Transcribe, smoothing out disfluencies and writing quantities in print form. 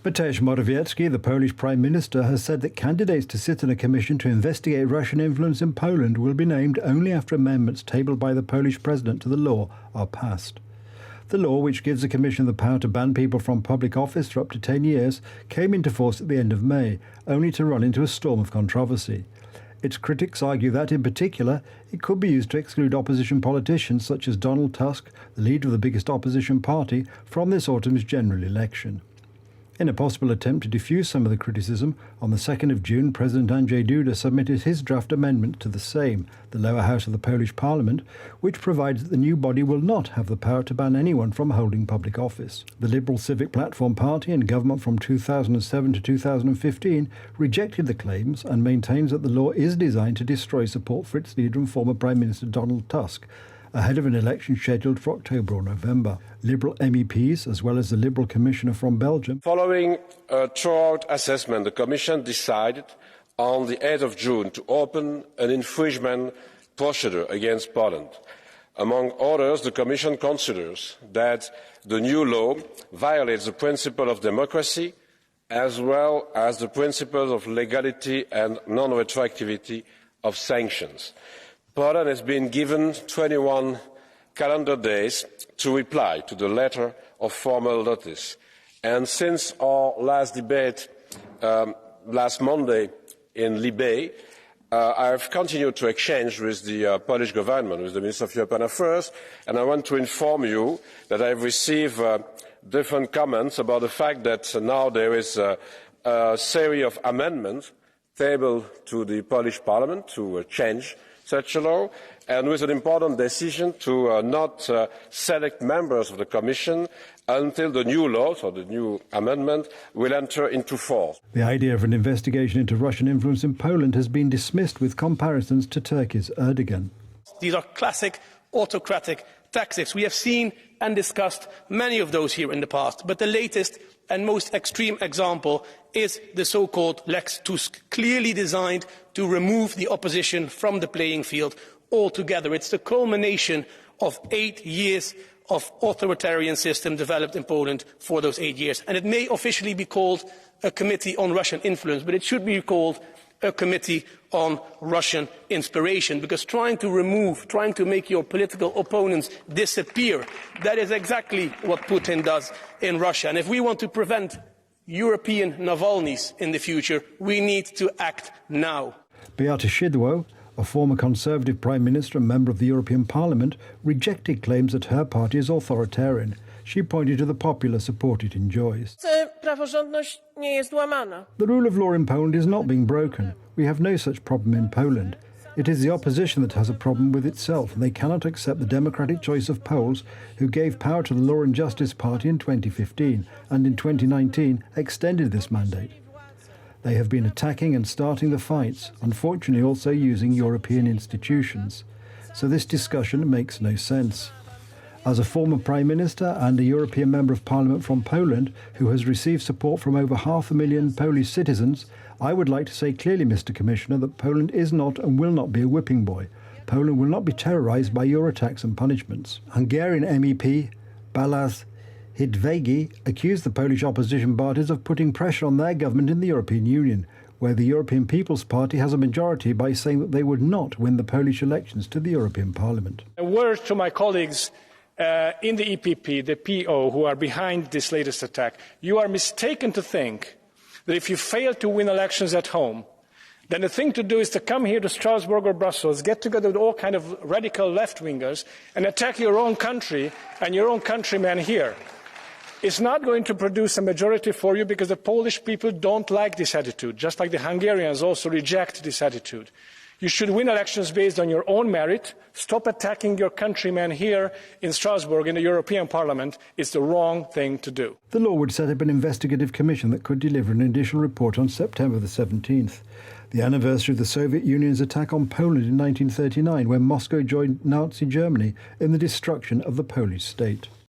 Mateusz Morawiecki, the Polish Prime Minister, has said that candidates to sit in a commission to investigate Russian influence in Poland will be named only after amendments tabled by the Polish president to the law are passed. The law, which gives the commission the power to ban people from public office for up to 10 years, came into force at the end of May, only to run into a storm of controversy. Its critics argue that, in particular, it could be used to exclude opposition politicians such as Donald Tusk, the leader of the biggest opposition party, from this autumn's general election. In a possible attempt to diffuse some of the criticism, on the 2nd of June, President Andrzej Duda submitted his draft amendment to the Sejm, the lower house of the Polish parliament, which provides that the new body will not have the power to ban anyone from holding public office. The Liberal Civic Platform Party, in government from 2007 to 2015, rejected the claims and maintains that the law is designed to destroy support for its leader and former Prime Minister Donald Tusk, ahead of an election scheduled for October or November. Liberal MEPs, as well as the Liberal Commissioner from Belgium. Following a thorough assessment, the Commission decided on the 8th of June to open an infringement procedure against Poland. Among others, the Commission considers that the new law violates the principle of democracy as well as the principles of legality and non-retroactivity of sanctions. Poland has been given 21 calendar days to reply to the letter of formal notice. And since our last debate last Monday in Libe, I have continued to exchange with the Polish government, with the Minister of European Affairs, and I want to inform you that I have received different comments about the fact that now there is a series of amendments tabled to the Polish Parliament to change such a law, and with an important decision to not select members of the Commission until the new law, so the new amendment, will enter into force. The idea of an investigation into Russian influence in Poland has been dismissed with comparisons to Turkey's Erdogan. These are classic autocratic tactics. We have seen and discussed many of those here in the past, but the latest and most extreme example is the so-called Lex Tusk, clearly designed to remove the opposition from the playing field altogether. It's the culmination of 8 years of authoritarian system developed in Poland for those 8 years. And it may officially be called a committee on Russian influence, but it should be called a committee on Russian inspiration, because trying to make your political opponents disappear, that is exactly what Putin does in Russia. And if we want to prevent European Navalny's in the future, we need to act now. Beata Szydło, a former Conservative Prime Minister and member of the European Parliament, rejected claims that her party is authoritarian. She pointed to the popular support it enjoys. Praworządność nie jest łamana. The rule of law in Poland is not being broken. We have no such problem in Poland. It is the opposition that has a problem with itself, and they cannot accept the democratic choice of Poles, who gave power to the Law and Justice Party in 2015 and in 2019 extended this mandate. They have been attacking and starting the fights, unfortunately also using European institutions. So this discussion makes no sense. As a former Prime Minister and a European Member of Parliament from Poland, who has received support from over 500,000 Polish citizens, I would like to say clearly, Mr. Commissioner, that Poland is not and will not be a whipping boy. Poland will not be terrorised by your attacks and punishments. Hungarian MEP Balázs Hidvégi accused the Polish opposition parties of putting pressure on their government in the European Union, where the European People's Party has a majority, by saying that they would not win the Polish elections to the European Parliament. A word to my colleagues in the EPP, the PO, who are behind this latest attack. You are mistaken to think that if you fail to win elections at home, then the thing to do is to come here to Strasbourg or Brussels, get together with all kinds of radical left-wingers and attack your own country and your own countrymen here. It's not going to produce a majority for you, because the Polish people don't like this attitude, just like the Hungarians also reject this attitude. You should win elections based on your own merit. Stop attacking your countrymen here in Strasbourg in the European Parliament. It's the wrong thing to do. The law would set up an investigative commission that could deliver an additional report on September the 17th, the anniversary of the Soviet Union's attack on Poland in 1939, when Moscow joined Nazi Germany in the destruction of the Polish state.